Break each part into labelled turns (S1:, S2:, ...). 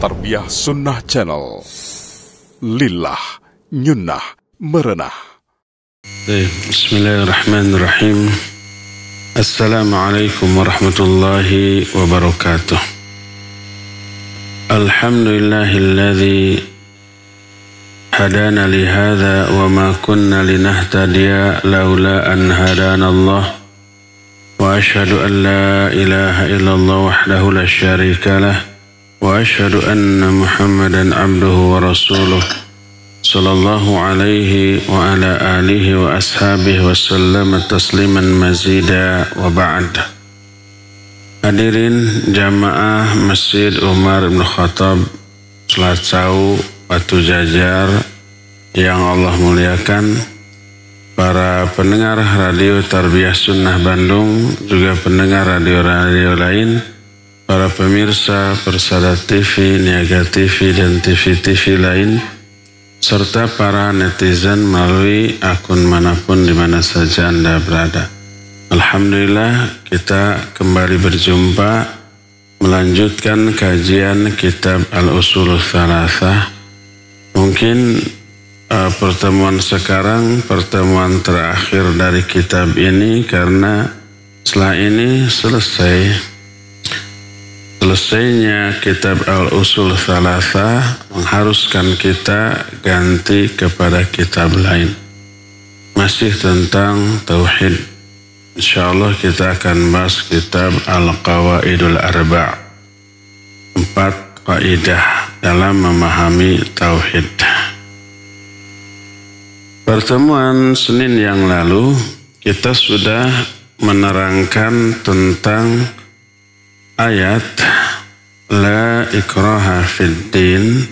S1: Tarbiyah Sunnah Channel. Lillah Nyunnah Merenah.
S2: Bismillahirrahmanirrahim. Assalamualaikum warahmatullahi wabarakatuh. Alhamdulillahilladzi hadana lihadza wa ma kunna linahtadiya laula an hadana Allah. Wa asyhadu an la ilaha illallah wahdahu la syarika lah. Wa asyhadu anna Muhammadan abduhu wa rasuluh sallallahu alaihi wa ala alihi wa ashabihi wa sallama tasliman mazida wa ba'd. Hadirin jamaah Masjid Umar bin Khattab Selacau Batu Jajar yang Allah muliakan, para pendengar radio Tarbiyah Sunnah Bandung, juga pendengar radio-radio lain, para pemirsa Persada TV, Niaga TV, dan TV-TV lain, serta para netizen melalui akun manapun di mana saja Anda berada. Alhamdulillah, kita kembali berjumpa melanjutkan kajian kitab Al-Ushul Tsalatsah. Mungkin pertemuan sekarang pertemuan terakhir dari kitab ini, karena setelah ini selesainya kitab Al-Ushul Tsalatsah mengharuskan kita ganti kepada kitab lain. Masih tentang Tauhid. InsyaAllah kita akan bahas kitab Al-Qawaidul Arba'. 4 kaidah dalam memahami Tauhid. Pertemuan Senin yang lalu kita sudah menerangkan tentang ayat La ikraha fid din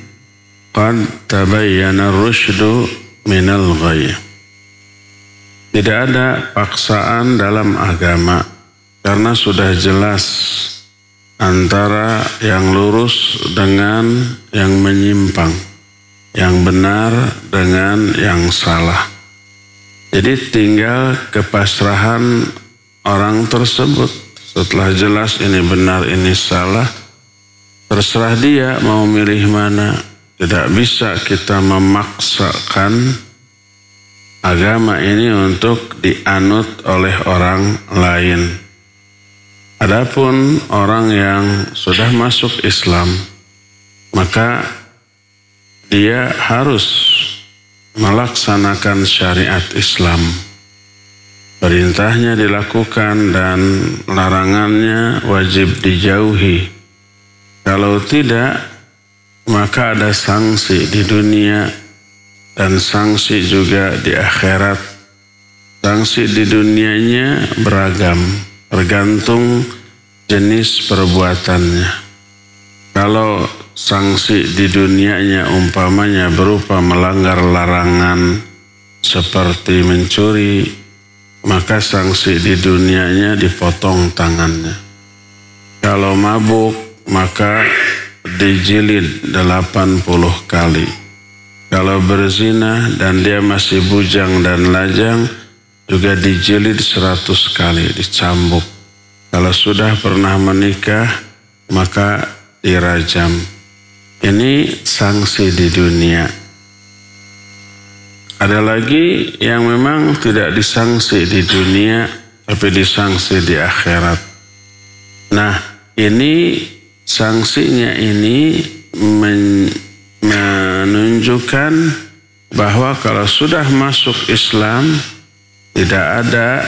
S2: qad tabayyana rusydu minal ghayy. Tidak ada paksaan dalam agama karena sudah jelas antara yang lurus dengan yang menyimpang, yang benar dengan yang salah. Jadi tinggal kepasrahan orang tersebut. Setelah jelas ini benar, ini salah, terserah dia mau milih mana. Tidak bisa kita memaksakan agama ini untuk dianut oleh orang lain. Adapun orang yang sudah masuk Islam, maka dia harus melaksanakan syariat Islam. Perintahnya dilakukan dan larangannya wajib dijauhi. Kalau tidak, maka ada sanksi di dunia dan sanksi juga di akhirat. Sanksi di dunianya beragam, tergantung jenis perbuatannya. Kalau sanksi di dunianya umpamanya berupa melanggar larangan seperti mencuri, maka sanksi di dunianya dipotong tangannya. Kalau mabuk, maka dijilid 80 kali. Kalau berzina dan dia masih bujang dan lajang, juga dijilid 100 kali, dicambuk. Kalau sudah pernah menikah, maka dirajam. Ini sanksi di dunia. Ada lagi yang memang tidak disangsi di dunia, tapi disangsi di akhirat. Nah, ini sanksinya ini menunjukkan bahwa kalau sudah masuk Islam, tidak ada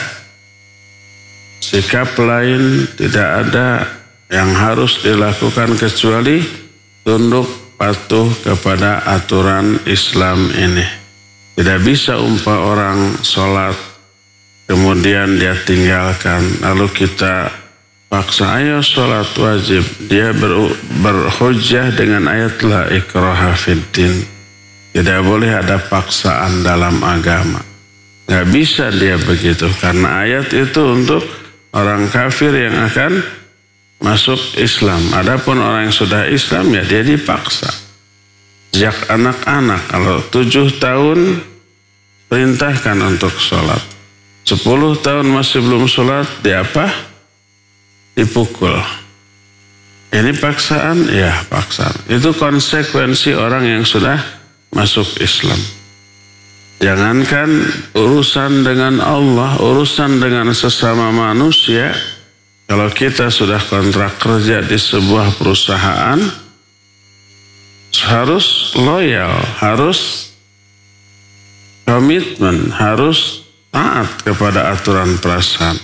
S2: sikap lain, tidak ada yang harus dilakukan kecuali tunduk patuh kepada aturan Islam ini. Tidak bisa orang sholat kemudian dia tinggalkan, lalu kita paksa ayo sholat wajib. Dia berhujjah dengan ayat La ikraha fid din. Tidak boleh ada paksaan dalam agama. Gak bisa dia begitu, karena ayat itu untuk orang kafir yang akan masuk Islam. Adapun orang yang sudah Islam, ya dia dipaksa. Sejak anak-anak, kalau 7 tahun perintahkan untuk sholat. 10 tahun masih belum sholat, dia apa? Dipukul. Ini paksaan? Ya, paksaan. Itu konsekuensi orang yang sudah masuk Islam. Jangankan urusan dengan Allah, urusan dengan sesama manusia. Kalau kita sudah kontrak kerja di sebuah perusahaan, harus loyal, harus komitmen, harus taat kepada aturan perasaan.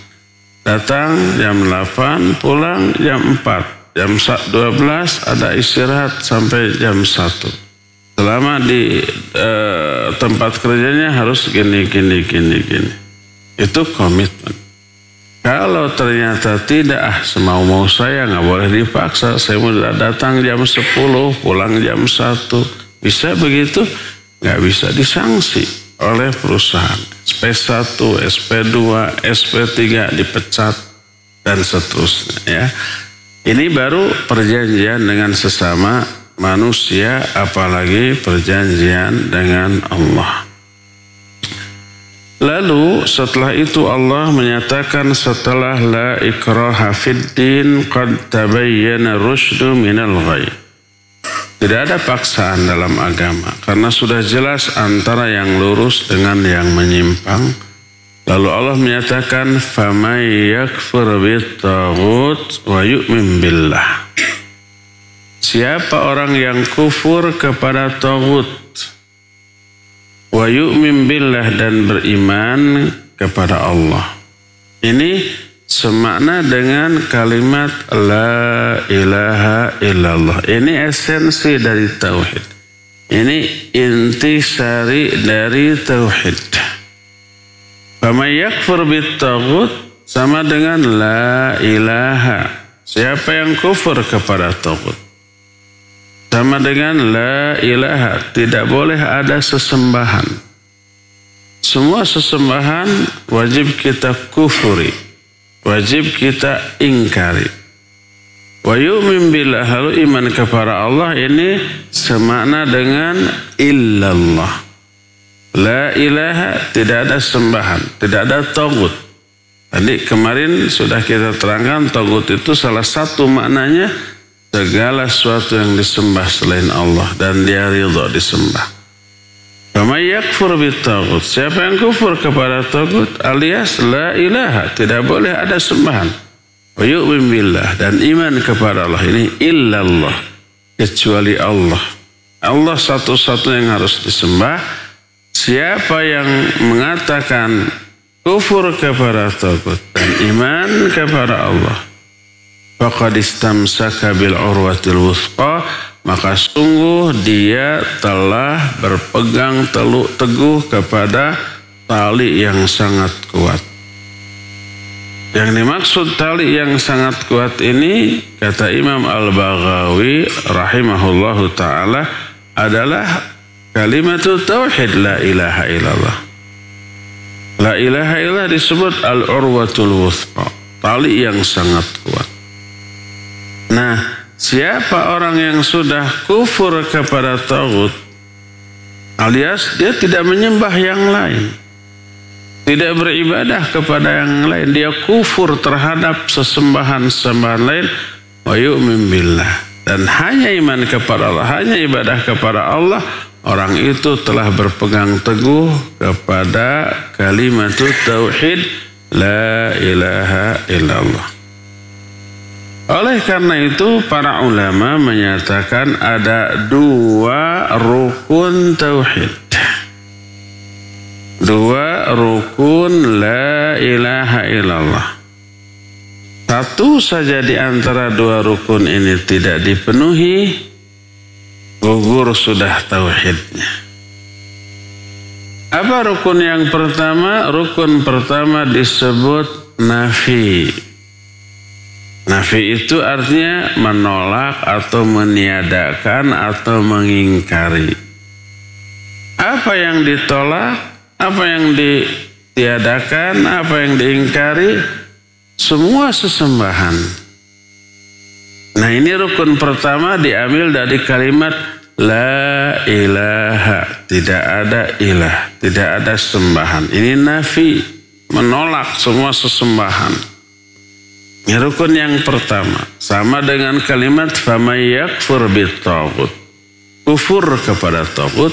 S2: Datang jam 8, pulang jam 4. Jam 12 ada istirahat sampai jam 1. Selama di tempat kerjanya harus gini. Itu komitmen. Kalau ternyata tidak, semau-mau saya, nggak boleh dipaksa. Saya sudah datang jam 10, pulang jam 1. Bisa begitu? Nggak bisa, disanksi oleh perusahaan. SP1, SP2, SP3 dipecat, dan seterusnya. Ya. Ini baru perjanjian dengan sesama manusia, apalagi perjanjian dengan Allah. Lalu setelah itu Allah menyatakan setelah la ikraha fid din qad tabayyana rusydu minal ghayy. Tidak ada paksaan dalam agama karena sudah jelas antara yang lurus dengan yang menyimpang. Lalu Allah menyatakan famay yakfur bit-taghut wa yu'min billah. Siapa orang yang kufur kepada taghut wa yu'min billah dan beriman kepada Allah. Ini semakna dengan kalimat la ilaha illallah. Ini esensi dari tauhid. Ini intisari dari tauhid. Faman yakfur bit-taghut sama dengan la ilaha. Siapa yang kufur kepada taghut sama dengan la ilaha. Tidak boleh ada sesembahan. Semua sesembahan wajib kita kufuri, wajib kita ingkari. Wa yu'min billah, lalu iman kepada Allah ini semakna dengan illallah. La ilaha, tidak ada sembahan, tidak ada taghut. Tadi kemarin sudah kita terangkan taghut itu salah satu maknanya segala sesuatu yang disembah selain Allah dan dia ridha disembah. Faman yakfur bit-taghut, siapa yang kufur kepada taghut alias la ilaha, tidak boleh ada sembahan. Wa yu'min billah, dan iman kepada Allah ini illallah, kecuali Allah. Allah satu-satunya yang harus disembah. Siapa yang mengatakan kufur kepada taghut dan iman kepada Allah, faqad istamsaka bil urwatil wuthqa, maka sungguh dia telah berpegang teguh kepada tali yang sangat kuat. Yang dimaksud tali yang sangat kuat ini, kata Imam Al-Baghawi rahimahullahu ta'ala, adalah kalimatul tauhid la ilaha illallah. La ilaha illallah disebut al-urwatul wuthqa, tali yang sangat kuat. Nah, siapa orang yang sudah kufur kepada taghut alias dia tidak menyembah yang lain, tidak beribadah kepada yang lain, dia kufur terhadap sesembahan-sembahan lain, wa yu'min billah, dan hanya iman kepada Allah, hanya ibadah kepada Allah, orang itu telah berpegang teguh kepada kalimat tauhid la ilaha illallah. Oleh karena itu para ulama menyatakan ada dua rukun tauhid. Dua rukun la ilaha illallah. Satu saja di antara dua rukun ini tidak dipenuhi, gugur sudah tauhidnya. Apa rukun yang pertama? Rukun pertama disebut nafi. Nafi itu artinya menolak atau meniadakan atau mengingkari. Apa yang ditolak, apa yang ditiadakan, apa yang diingkari, semua sesembahan. Nah, ini rukun pertama diambil dari kalimat la ilaha, tidak ada ilah, tidak ada sembahan. Ini nafi, menolak semua sesembahan. Rukun yang pertama sama dengan kalimat famay yakfur bit-taghut, kufur kepada taghut.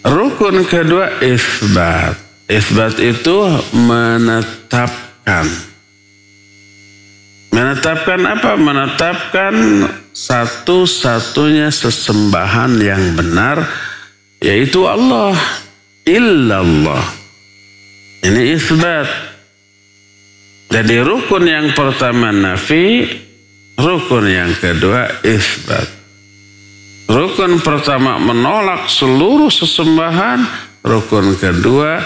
S2: Rukun kedua isbat. Isbat itu menetapkan. Menetapkan apa? Menetapkan satu-satunya sesembahan yang benar, yaitu Allah. Illallah. Ini isbat. Jadi rukun yang pertama nafi, rukun yang kedua isbat. Rukun pertama menolak seluruh sesembahan, rukun kedua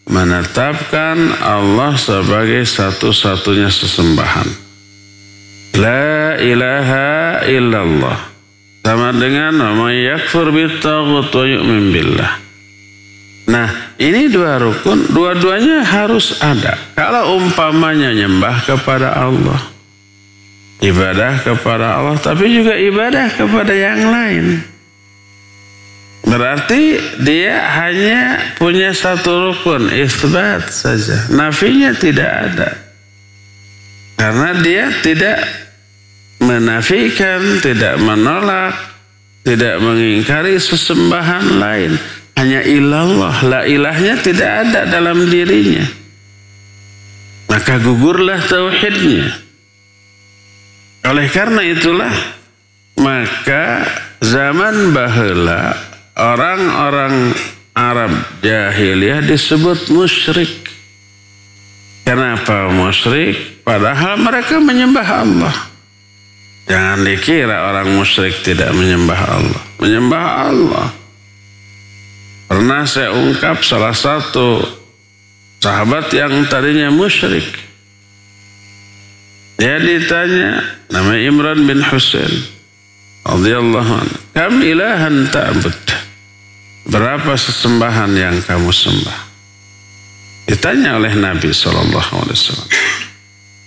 S2: menetapkan Allah sebagai satu-satunya sesembahan. La ilaha illallah. Sama dengan may yakfur bit-taghut wa yu'min billah. Nah, ini dua rukun, dua-duanya harus ada. Kalau umpamanya nyembah kepada Allah, ibadah kepada Allah, tapi juga ibadah kepada yang lain, berarti dia hanya punya satu rukun, isbat saja. Nafinya tidak ada. Karena dia tidak menafikan, tidak menolak, tidak mengingkari sesembahan lain. Hanya ilallah, la ilahnya tidak ada dalam dirinya. Maka gugurlah tauhidnya. Oleh karena itulah, maka zaman baheula orang-orang Arab jahiliyah disebut musyrik. Kenapa musyrik? Padahal mereka menyembah Allah. Jangan dikira orang musyrik tidak menyembah Allah. Menyembah Allah. Pernah saya ungkap salah satu sahabat yang tadinya musyrik. Dia ditanya, namanya Imran bin Husain radhiyallahu anhu, kam ilahan ta'bud? Berapa sesembahan yang kamu sembah? Ditanya oleh Nabi SAW.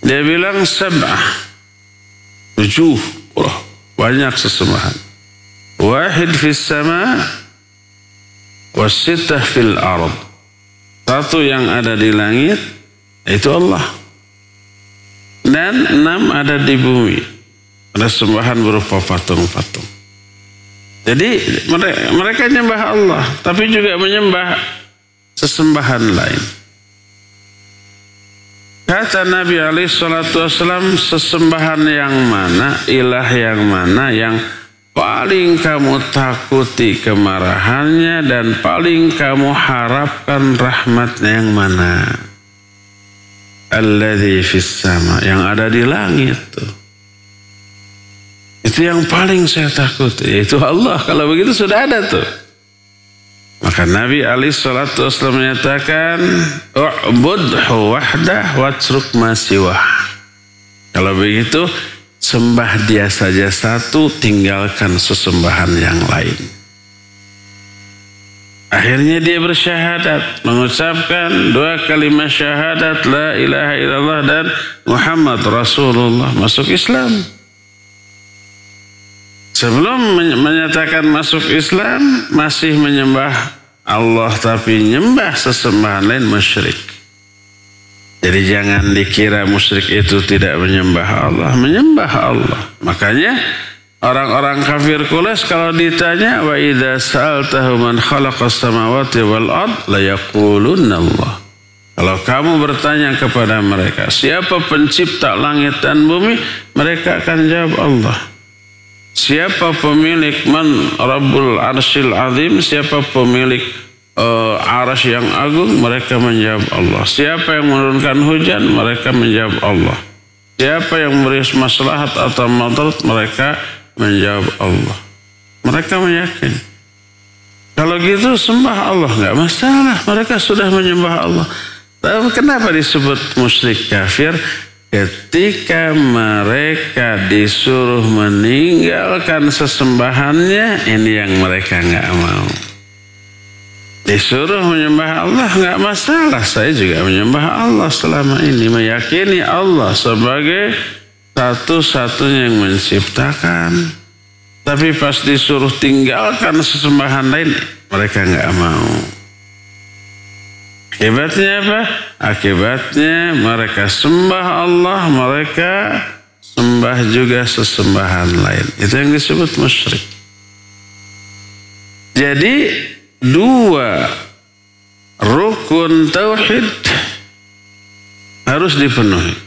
S2: Dia bilang 7. Banyak sesembahan. Wahid fis sama wasitah fil ard. Satu yang ada di langit, itu Allah. Dan 6 ada di bumi. Ada sembahan berupa patung-patung. Jadi mereka menyembah Allah, tapi juga menyembah sesembahan lain. Kata Nabi SAW, sesembahan yang mana, ilah yang mana yang paling kamu takuti kemarahannya dan paling kamu harapkan rahmatnya yang mana? Alladzi fis sama, yang ada di langit tuh. Itu yang paling saya takuti, yaitu Allah. Kalau begitu sudah ada tuh. Maka Nabi SAW menyatakan, u'budhu wahdah watruk ma siwah. Kalau begitu, sembah dia saja satu, tinggalkan sesembahan yang lain. Akhirnya dia bersyahadat, mengucapkan 2 kalimat syahadat, la ilaha illallah dan Muhammad Rasulullah, masuk Islam. Sebelum menyatakan masuk Islam, masih menyembah Allah, tapi nyembah sesembahan lain, musyrik. Jadi jangan dikira musyrik itu tidak menyembah Allah, menyembah Allah. Makanya orang-orang kafir Quraisy kalau ditanya, wa idza sa'altahu man khalaqas samawati wal ard la yaqulunna Allah. Kalau kamu bertanya kepada mereka, siapa pencipta langit dan bumi? Mereka akan jawab Allah. Siapa pemilik man Rabbul Arsyil Azim? Siapa pemilik arasy yang agung? Mereka menjawab Allah. Siapa yang menurunkan hujan? Mereka menjawab Allah. Siapa yang memberi maslahat atau madarat? Mereka menjawab Allah. Mereka meyakini. Kalau gitu sembah Allah, nggak masalah. Mereka sudah menyembah Allah. Tapi kenapa disebut musyrik kafir? Ketika mereka disuruh meninggalkan sesembahannya, ini yang mereka nggak mau. Disuruh menyembah Allah nggak masalah. Saya juga menyembah Allah selama ini, meyakini Allah sebagai satu-satunya yang menciptakan. Tapi pas disuruh tinggalkan sesembahan lain, mereka nggak mau. Akibatnya apa? Akibatnya mereka sembah Allah, mereka sembah juga sesembahan lain. Itu yang disebut musyrik. Jadi dua rukun tauhid harus dipenuhi,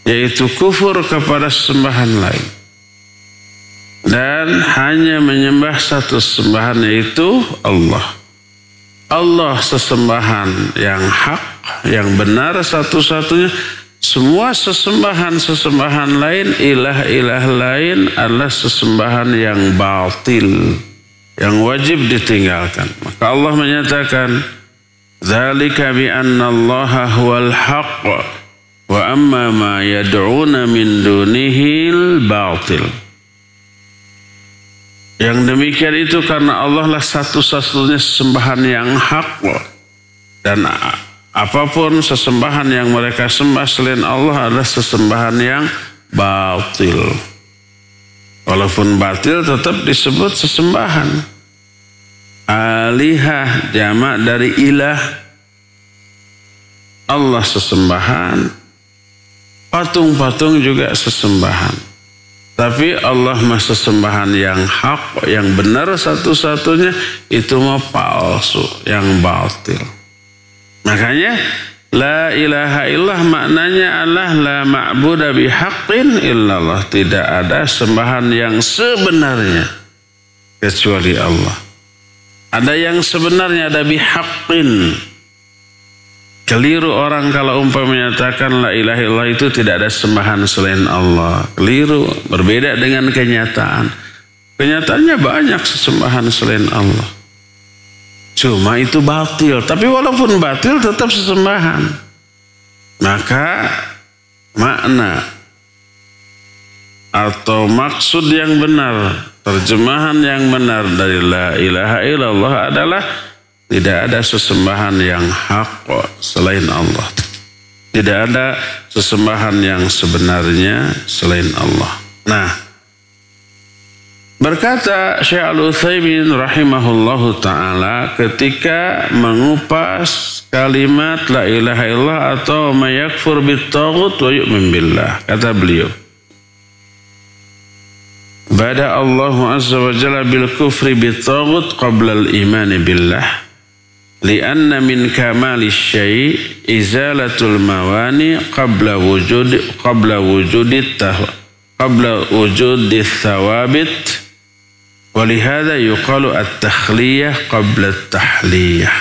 S2: yaitu kufur kepada sembahan lain dan hanya menyembah satu sembahan, yaitu Allah. Allah sesembahan yang hak, yang benar satu-satunya. Semua sesembahan lain, ilah-ilah lain adalah sesembahan yang batil, yang wajib ditinggalkan. Maka Allah menyatakan, "Dzalika bi anna Allaha huwal haqq wa amma ma yad'una min dunihil batil." Yang demikian itu karena Allah lah satu-satunya sesembahan yang hak, dan apapun sesembahan yang mereka sembah selain Allah adalah sesembahan yang batil. Walaupun batil tetap disebut sesembahan. Alihah jamak dari ilah. Allah sesembahan, patung-patung juga sesembahan. Tapi Allah mah sesembahan yang hak, yang benar satu-satunya, itu mah palsu, yang batil. Makanya la ilaha illallah maknanya adalah la ma'budu bihaqqin illallah. Tidak ada sembahan yang sebenarnya kecuali Allah. Ada yang sebenarnya, ada bihaqqin. Keliru orang kalau umpamanya menyatakan la ilaha illallah itu tidak ada sembahan selain Allah. Keliru, berbeda dengan kenyataan. Kenyataannya banyak sesembahan selain Allah. Cuma itu batil. Tapi walaupun batil tetap sesembahan. Maka makna atau maksud yang benar, terjemahan yang benar dari la ilaha illallah adalah tidak ada sesembahan yang hak selain Allah. Tidak ada sesembahan yang sebenarnya selain Allah. Nah, berkata Syekh Al-Utsaimin rahimahullahu ta'ala ketika mengupas kalimat la ilaha illallah atau mayakfur bit-taghut wa yu'min billah. Kata beliau, bada Allah azza wa jalla bil kufri bit-taghut qabla al-iman billah. Lianna min kamali syai' izalatul mawani qabla wujudit thawabit. Walihada yuqalu at-takhliyah qabla at-tahliyah.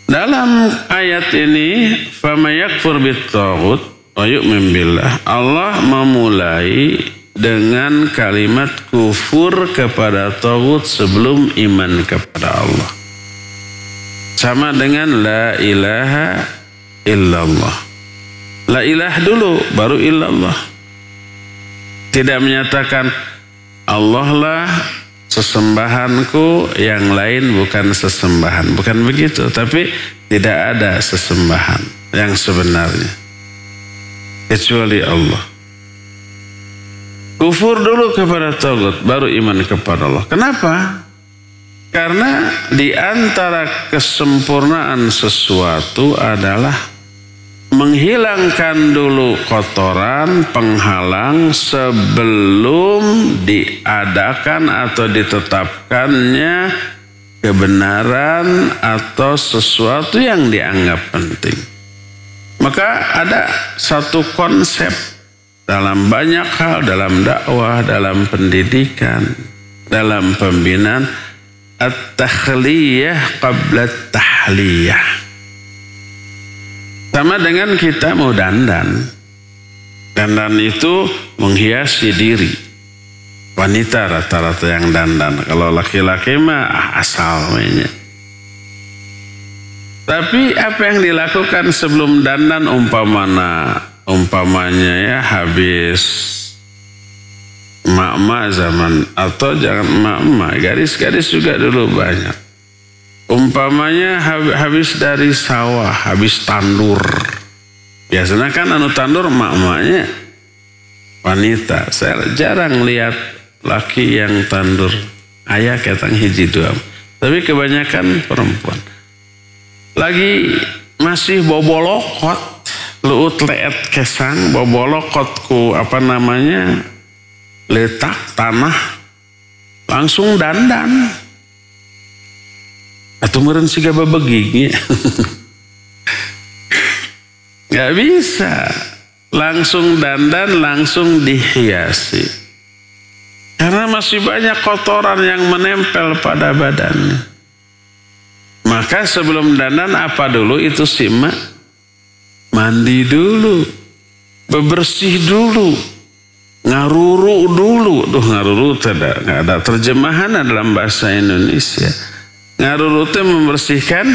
S2: Dalam ayat ini, fama yakfur bit-taghut wa yu'min billah, Allah memulai dengan kalimat kufur kepada taghut sebelum iman kepada Allah. Sama dengan la ilaha illallah. La ilah dulu, baru illallah. Tidak menyatakan Allah lah sesembahanku, yang lain bukan sesembahan. Bukan begitu, tapi tidak ada sesembahan yang sebenarnya kecuali Allah. Kufur dulu kepada taghut, baru iman kepada Allah. Kenapa? Karena di antara kesempurnaan sesuatu adalah menghilangkan dulu kotoran, penghalang sebelum diadakan atau ditetapkannya kebenaran atau sesuatu yang dianggap penting. Maka ada satu konsep dalam banyak hal, dalam dakwah, dalam pendidikan, dalam pembinaan, at-takhliyah qabla at-tahliyah. Sama dengan kita mau dandan. Dandan itu menghiasi diri. Wanita rata-rata yang dandan. Kalau laki-laki mah asal mainnya. Tapi apa yang dilakukan sebelum dandan umpamanya ya habis emak-emak zaman, atau jangan emak-emak, gadis-gadis juga dulu banyak. Umpamanya habis dari sawah, habis tandur. Biasanya kan tandur emak-emaknya wanita. Saya jarang lihat laki yang tandur. Ayah ketang hiji dua. Tapi kebanyakan perempuan. Lagi masih bobolokot, luut leet kesang, bobolokotku letak tanah, langsung dandan. Atau meureun siga babeging. Gak bisa. Langsung dandan, langsung dihiasi. Karena masih banyak kotoran yang menempel pada badannya. Maka sebelum dandan apa dulu itu Sima? Mandi dulu. Bebersih dulu. Ngaruru dulu. Ngaruru tidak ada terjemahan dalam bahasa Indonesia. Ngaruru itu membersihkan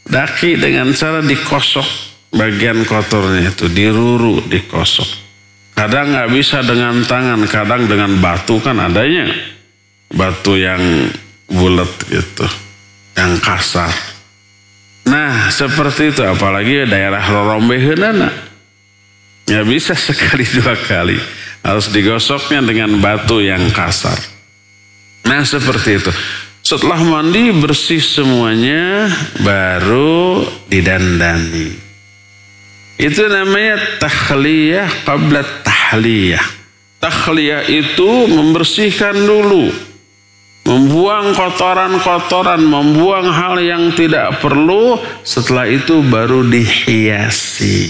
S2: daki dengan cara dikosok. Bagian kotornya itu diruru, dikosok. Kadang nggak bisa dengan tangan, kadang dengan batu kan adanya. Batu yang bulat gitu, yang kasar. Nah seperti itu, apalagi daerah rorombeheunana. Nggak bisa sekali dua kali, harus digosoknya dengan batu yang kasar. Nah seperti itu. Setelah mandi bersih semuanya, baru didandani. Itu namanya takhliyah qabla tahliyah. Takhliyah itu membersihkan dulu. Membuang kotoran-kotoran, membuang hal yang tidak perlu. Setelah itu baru dihiasi.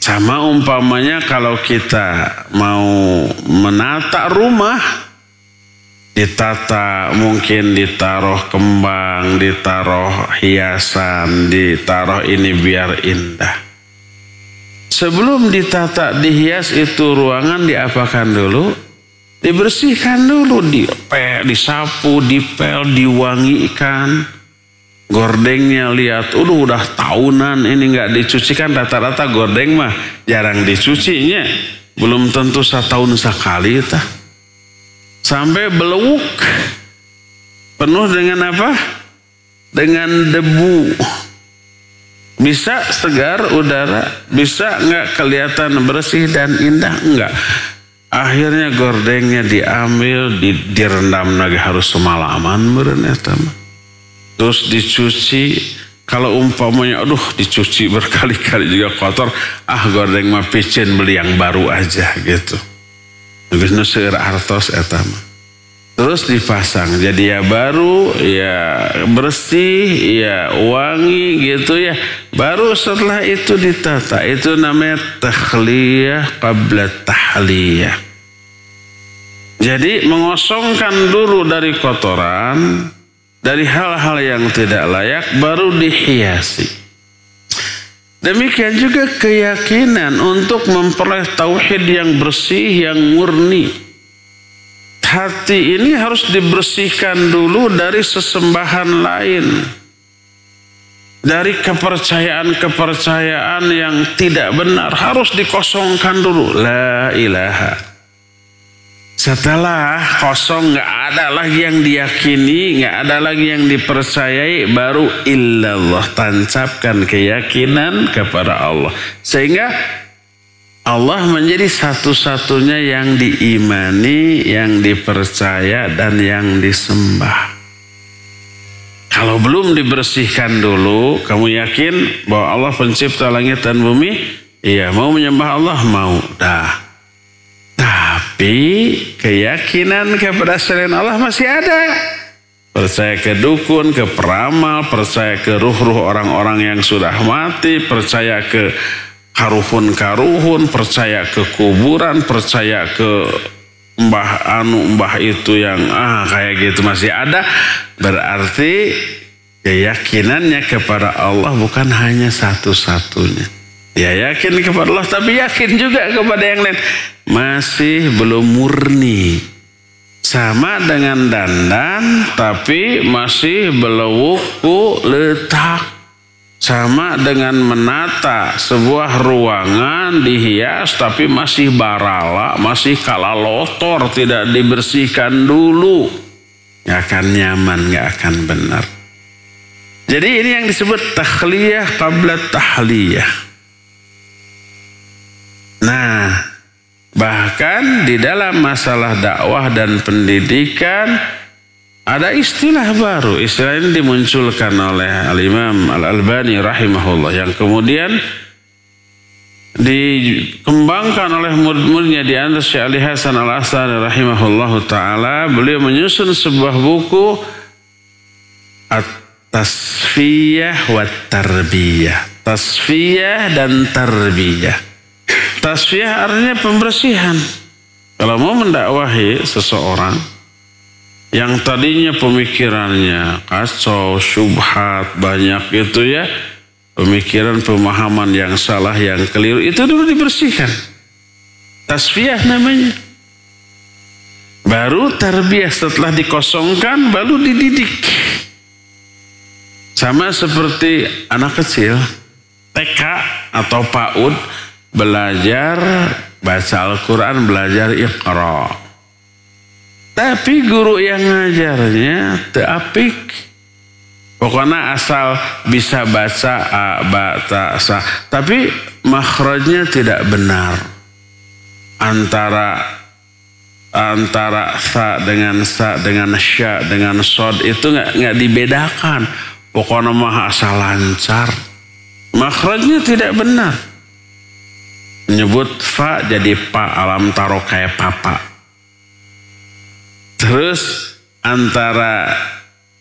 S2: Sama umpamanya kalau kita mau menata rumah. Ditata, mungkin ditaruh kembang, ditaruh hiasan, ditaruh ini biar indah. Sebelum ditata, dihias itu ruangan diapakan dulu? Dibersihkan dulu, disapu, dipel, diwangikan. Gordengnya lihat, udah tahunan ini nggak dicuci kan, rata-rata gordeng mah jarang dicucinya. Belum tentu setahun sekali tah. Sampai belewuk, penuh dengan apa? Dengan debu. Bisa segar udara, bisa nggak kelihatan bersih dan indah, enggak. Akhirnya gordengnya diambil, direndam lagi harus semalaman meureun eta mah. Terus dicuci, kalau umpamanya dicuci berkali-kali juga kotor, gordeng mah picen beli yang baru aja gitu. Geusna seueur artos eta mah. Terus dipasang jadi ya baru, ya bersih, ya wangi gitu ya. Baru setelah itu ditata. Itu namanya takhliyah qabla tahliyah. Jadi mengosongkan dulu dari kotoran, dari hal-hal yang tidak layak, baru dihiasi. Demikian juga keyakinan untuk memperoleh tauhid yang bersih, yang murni. Hati ini harus dibersihkan dulu dari sesembahan lain. Dari kepercayaan-kepercayaan yang tidak benar. Harus dikosongkan dulu. La ilaha. Setelah kosong, gak ada lagi yang diyakini, gak ada lagi yang dipercayai, baru illallah, tancapkan keyakinan kepada Allah. Sehingga Allah menjadi satu-satunya yang diimani, yang dipercaya, dan yang disembah. Kalau belum dibersihkan dulu, kamu yakin bahwa Allah pencipta langit dan bumi? Iya, mau menyembah Allah? Mau. Dah. Tapi keyakinan kepada selain Allah masih ada. Percaya ke dukun, ke peramal, percaya ke ruh-ruh orang-orang yang sudah mati, percaya ke karuhun-karuhun, percaya ke kuburan, percaya ke mbah itu yang kayak gitu masih ada. Berarti keyakinannya kepada Allah bukan hanya satu-satunya. Ya yakin kepada Allah, tapi yakin juga kepada yang lain. Masih belum murni. Sama dengan dandan, tapi masih belewuk letak. Sama dengan menata sebuah ruangan dihias, tapi masih barala, masih kalalotor, tidak dibersihkan dulu. Gak akan nyaman, gak akan benar. Jadi ini yang disebut takhliyah qabla tahliyah. Nah, bahkan di dalam masalah dakwah dan pendidikan ada istilah baru. Istilah ini dimunculkan oleh Al-Imam Al-Albani rahimahullah, yang kemudian dikembangkan oleh murid-muridnya di antara Syekh Ali Hasan Al-Asari rahimahullah ta'ala. Beliau menyusun sebuah buku At-Tasfiyah wa Tarbiyah. Tasfiyah dan Tarbiyah. Tasfiyah artinya pembersihan. Kalau mau mendakwahi seseorang yang tadinya pemikirannya kacau, syubhat, banyak gitu ya, pemikiran, pemahaman yang salah, yang keliru, itu dulu dibersihkan. Tasfiyah namanya. Baru tarbiyah, setelah dikosongkan baru dididik. Sama seperti anak kecil TK atau PAUD belajar baca Al-Quran, belajar Iqra. Tapi guru yang ngajarnya teu apik. Pokoknya asal bisa baca a, ba, ta, sa. Tapi makhrajnya tidak benar. Antara sa dengan sya dengan sod itu nggak dibedakan. Pokoknya mah asal lancar. Makhrajnya tidak benar. Menyebut fa jadi pa, alam taro kayak papa. Terus antara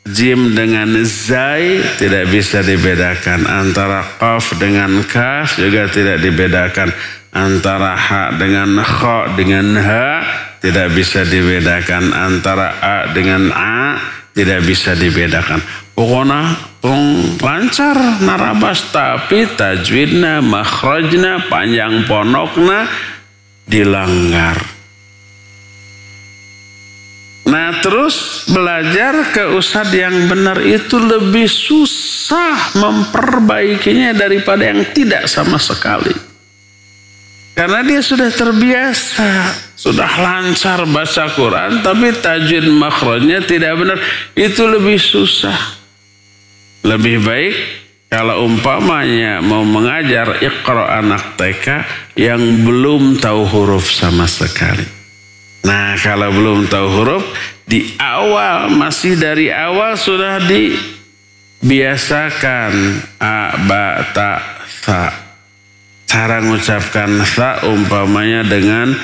S2: jim dengan zai tidak bisa dibedakan. Antara qaf dengan kaf juga tidak dibedakan. Antara ha dengan kha dengan ha tidak bisa dibedakan. Antara a dengan a tidak bisa dibedakan. Pokoknya lancar narabas, tapi tajwidna, makhrajna, panjang ponokna dilanggar. Nah, terus belajar ke ustadz yang benar itu lebih susah memperbaikinya daripada yang tidak sama sekali. Karena dia sudah terbiasa, sudah lancar baca Quran, tapi tajwid makhrajnya tidak benar. Itu lebih susah. Lebih baik kalau umpamanya mau mengajar Iqra anak TK yang belum tahu huruf sama sekali. Nah, kalau belum tahu huruf, di awal, masih dari awal sudah dibiasakan a, ba, ta, sa. Cara mengucapkan sa umpamanya dengan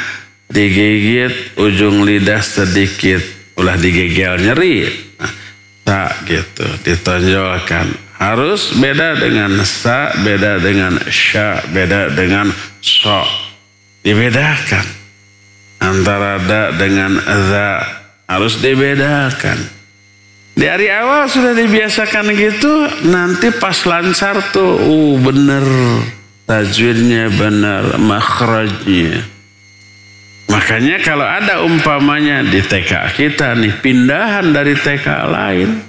S2: digigit ujung lidah sedikit, ulah digigil nyeri. Nah, sa gitu, ditonjolkan. Harus beda dengan sa, beda dengan sya, beda dengan so. Dibedakan. Antara da dengan za harus dibedakan. Dari awal sudah dibiasakan gitu, nanti pas lancar tuh, bener tajwidnya, bener makhrajnya. Makanya kalau ada umpamanya di TK kita nih, pindahan dari TK lain,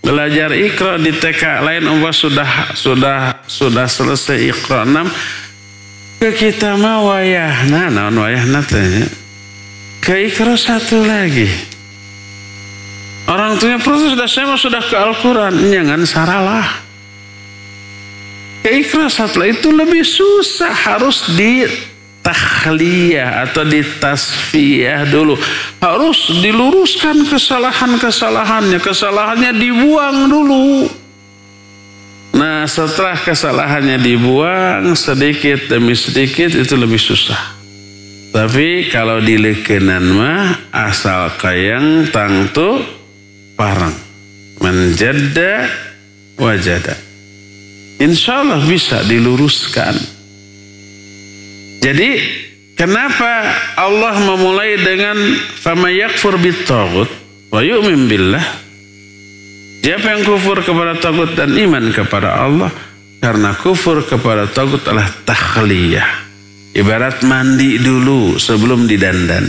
S2: belajar Iqra di TK lain, sudah selesai Iqra 6, ke kita mah wayahna, naon wayahna tanya. Ke Iqra 1 lagi. Orang tuanya proses sudah ke Al-Quran. Jangan saralah. Ke Iqra 1 itu lebih susah. Harus ditakhliyah atau ditasfiyah dulu. Harus diluruskan kesalahannya. Kesalahannya dibuang dulu. Nah, setelah kesalahannya dibuang sedikit demi sedikit, itu lebih susah. Tapi kalau di lekenan mah asal kayang tangtu parang menjada wajada, insya Allah bisa diluruskan. Jadi kenapa Allah memulai dengan faman yakfur bit-taghut wa yu'min billah? Siapa yang kufur kepada taghut dan iman kepada Allah? Karena kufur kepada taghut adalah takhliyah. Ibarat mandi dulu sebelum didandan.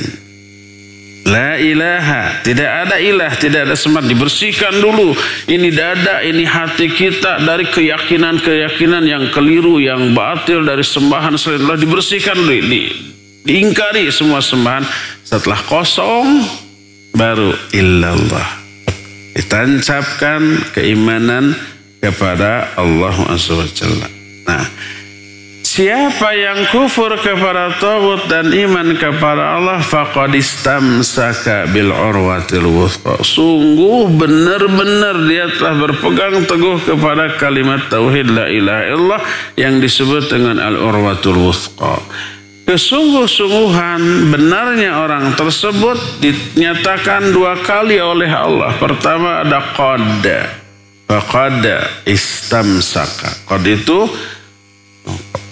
S2: La ilaha, tidak ada ilah, tidak ada sembat, dibersihkan dulu. Ini dada, ini hati kita dari keyakinan-keyakinan yang keliru, yang batil, dari sembahan selain Allah, dibersihkan dulu, diingkari semua sembahan. Setelah kosong, baru illallah. Ditancapkan keimanan kepada Allah Azza wa Jalla. Nah, Siapa yang kufur kepada tagut dan iman kepada Allah, faqad istamsaka bil urwatil wuthqa. Sungguh benar-benar dia telah berpegang teguh kepada kalimat tauhid la ilaha illallah yang disebut dengan al urwatul wuthqa. Kesungguh-sungguhan benarnya orang tersebut dinyatakan dua kali oleh Allah. Pertama ada qad, faqad istamsaka. Qad itu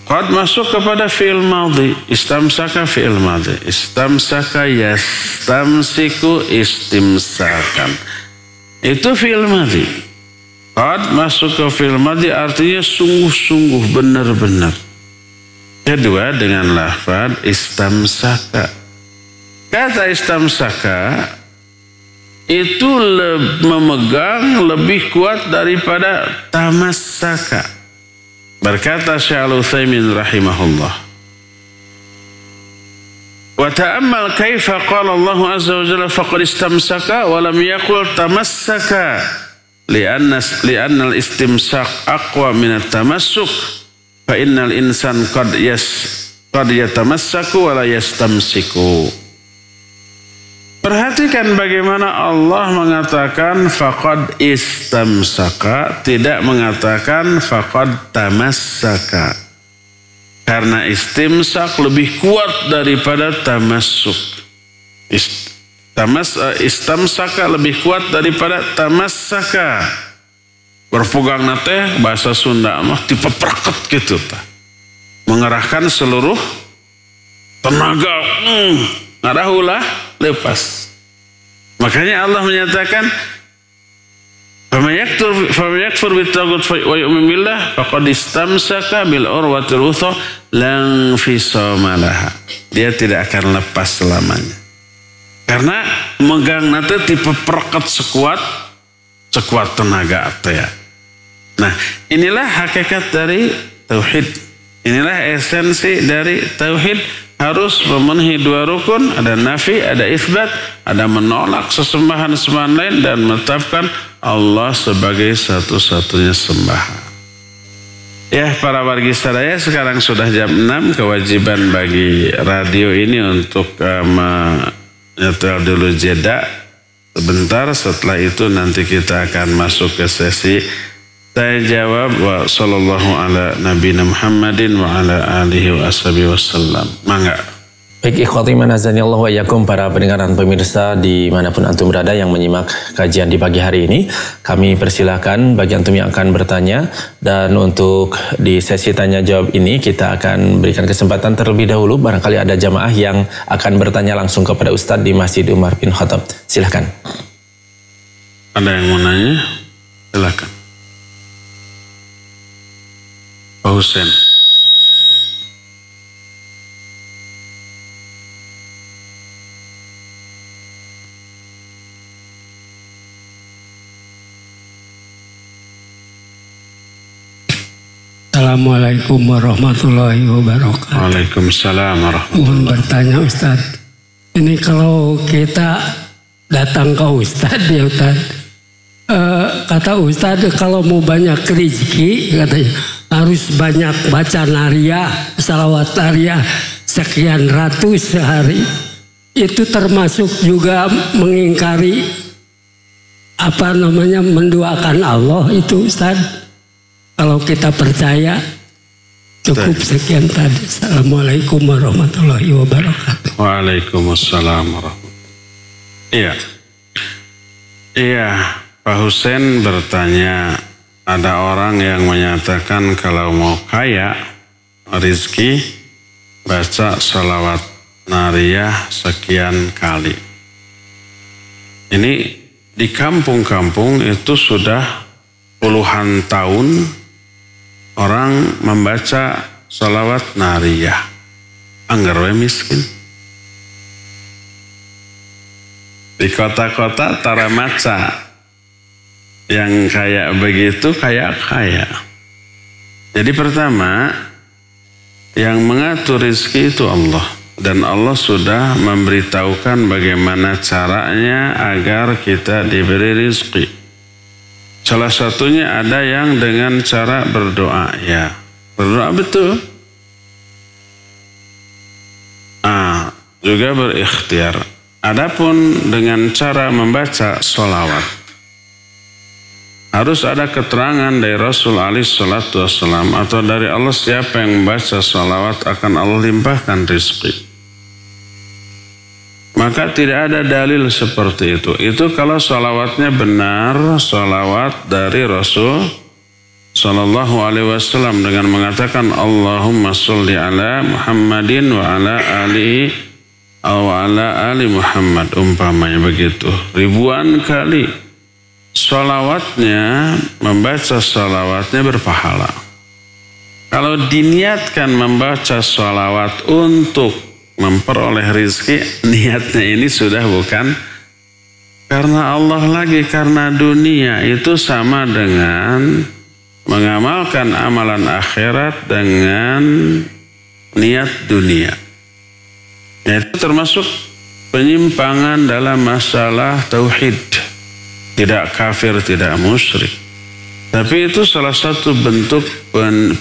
S2: qad masuk kepada fi'il madhi, istamsaka fi'il madhi, istamsaka yastamsiku istimsakan. Itu fi'il madhi. Qad masuk ke fi'il madhi artinya sungguh-sungguh, benar-benar. Kedua dengan lafaz istamsaka. Kata istamsaka itu memegang lebih kuat daripada tamassaka. Berkata Syekh Al-Utsaimin rahimahullah, wa ta'ammal kaifa qala Allah azza wa jalla faqad istamsaka wa lam yaqul tamassaka li'anna al-istimsak aqwa min at-tamassuk fa innal insan qad yatamassaku wa la yastamsiku. Perhatikan bagaimana Allah mengatakan faqad istamsaka, tidak mengatakan faqad tamassaka. Karena istimsak lebih kuat daripada tamassuk. Istamsaka lebih kuat daripada tamassaka. Berpegang nate bahasa Sunda mah dipepraket gitu tah. Mengerahkan seluruh tenaga, ngarahulah lepas. Makanya Allah menyatakan famayakfur bitaghut wa yu'min billah faqad istamsaka bil urwatil wuthqa la infisama laha. Dia tidak akan lepas selamanya. Karena megang nate dipepraket sekuat tenaga ya. Nah, inilah hakikat dari tauhid. Inilah esensi dari tauhid. Harus memenuhi dua rukun, ada nafi, ada isbat, ada menolak sesembahan-sembahan lain dan menetapkan Allah sebagai satu-satunya sembahan. Ya, para wargi sadaya, sekarang sudah jam 6, kewajiban bagi radio ini untuk menyetel dulu jeda sebentar. Setelah itu nanti kita akan masuk ke sesi saya jawab wa sallallahu ala nabiyina Muhammadin wa ala alihi wa ashabihi wasallam. Mangga.
S3: Baik, ikhwati manazani Allah wa yakum, para pendengar dan pemirsa dimanapun antum berada yang menyimak kajian di pagi hari ini. Kami persilahkan bagi antum yang akan bertanya, dan untuk di sesi tanya jawab ini kita akan berikan kesempatan terlebih dahulu barangkali ada jamaah yang akan bertanya langsung kepada Ustadz di Masjid Umar bin Khattab. Silahkan.
S2: Ada yang mau nanya? Silahkan. Pak Husain.
S4: Assalamualaikum warahmatullahi wabarakatuh.
S2: Waalaikumsalam warahmatullahi
S4: Mohon bertanya Ustaz, ini kalau kita datang ke Ustaz ya Ustaz, kata Ustaz kalau mau banyak rezeki katanya harus banyak baca nariyah, salawat nariyah sekian ratus sehari. Itu termasuk juga mengingkari menduakan Allah itu Ustaz. Kalau kita percaya cukup sekian tadi. Assalamualaikum warahmatullahi wabarakatuh.
S2: Waalaikumsalam warahmatullahi. Iya, Pak Husain bertanya, ada orang yang menyatakan kalau mau kaya rizki baca salawat nariyah sekian kali. Ini di kampung-kampung itu sudah puluhan tahun orang membaca salawat nariyah. Anggar we miskin. Di kota-kota tara maca. Yang kayak begitu kaya. Jadi pertama, yang mengatur rezeki itu Allah. Dan Allah sudah memberitahukan bagaimana caranya agar kita diberi rezeki. Salah satunya ada yang dengan cara berdoa. Ya, berdoa betul. juga berikhtiar. Adapun dengan cara membaca sholawat, harus ada keterangan dari Rasul alaihi salatu wassalam atau dari Allah, siapa yang membaca sholawat akan Allah limpahkan rizki. Maka tidak ada dalil seperti itu. Itu kalau sholawatnya benar, sholawat dari Rasul sallallahu alaihi wasallam dengan mengatakan Allahumma sholli ala Muhammadin wa ala alihi wa ala ali Muhammad, umpamanya begitu. Ribuan kali sholawatnya, membaca sholawatnya berpahala. Kalau diniatkan membaca sholawat untuk memperoleh rizki, niatnya ini sudah bukan karena Allah lagi, karena dunia. Itu sama dengan mengamalkan amalan akhirat dengan niat dunia. Itu termasuk penyimpangan dalam masalah tauhid. Tidak kafir, tidak musyrik. Tapi itu salah satu bentuk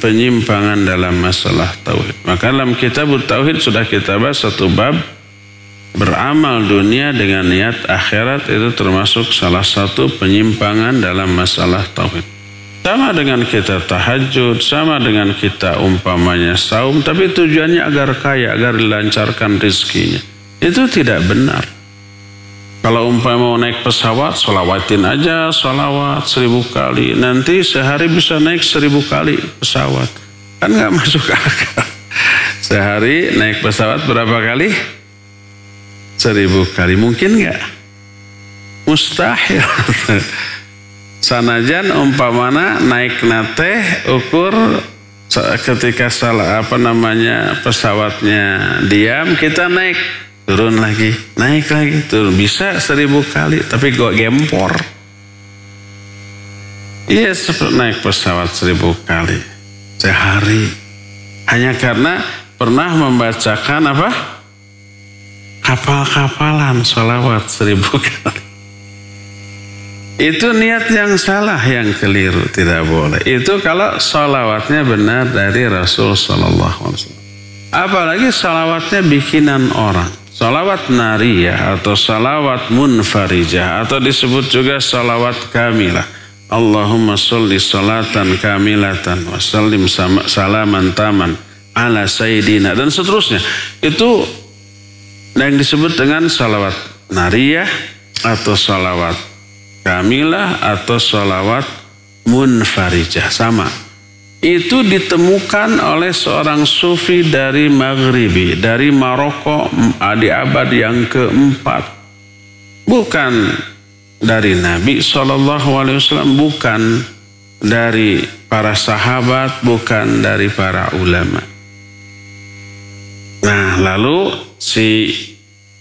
S2: penyimpangan dalam masalah tauhid. Maka dalam kitab tauhid sudah kita bahas satu bab, beramal dunia dengan niat akhirat, itu termasuk salah satu penyimpangan dalam masalah tauhid. Sama dengan kita tahajud, sama dengan kita umpamanya saum, tapi tujuannya agar kaya, agar dilancarkan rezekinya. Itu tidak benar. Kalau umpama mau naik pesawat, sholawatin aja sholawat 1000 kali. Nanti sehari bisa naik 1000 kali pesawat. Kan nggak masuk akal. Sehari naik pesawat berapa kali? 1000 kali. Mungkin nggak? Mustahil. Sanajan umpamana naik nate ukur ketika pesawatnya diam, kita naik. Turun lagi, naik lagi, turun. Bisa 1000 kali, tapi gue gempor. Iya, naik pesawat 1000 kali sehari. Hanya karena pernah membacakan apa? Kapal-kapalan sholawat 1000 kali. Itu niat yang salah, yang keliru, tidak boleh. Itu kalau sholawatnya benar dari Rasul sallallahu alaihi wasallam. Apalagi sholawatnya bikinan orang. Salawat nariyah atau salawat munfarijah atau disebut juga salawat kamilah. Allahumma sholli salatan kamilatan wa sallim salaman taman ala sayyidina, dan seterusnya. Itu yang disebut dengan salawat nariyah atau salawat kamilah atau salawat munfarijah, sama. Itu ditemukan oleh seorang sufi dari Maghribi, dari Maroko di abad yang keempat. Bukan dari Nabi SAW, bukan dari para sahabat, bukan dari para ulama. Nah, lalu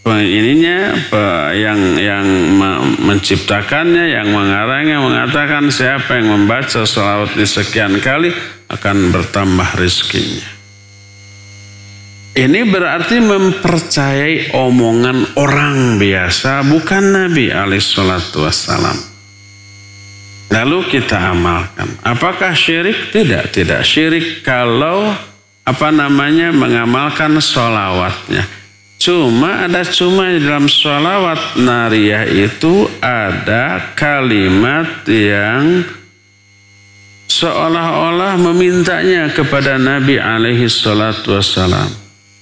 S2: yang menciptakannya, yang mengarangnya mengatakan siapa yang membaca salawat di sekian kali akan bertambah rezekinya. Ini berarti mempercayai omongan orang biasa, bukan Nabi alaihissalatu wassalam. Lalu kita amalkan. Apakah syirik? Tidak syirik kalau mengamalkan sholawatnya. Cuma dalam sholawat nariyah itu ada kalimat yang seolah-olah memintanya kepada Nabi alaihi salatu wassalam.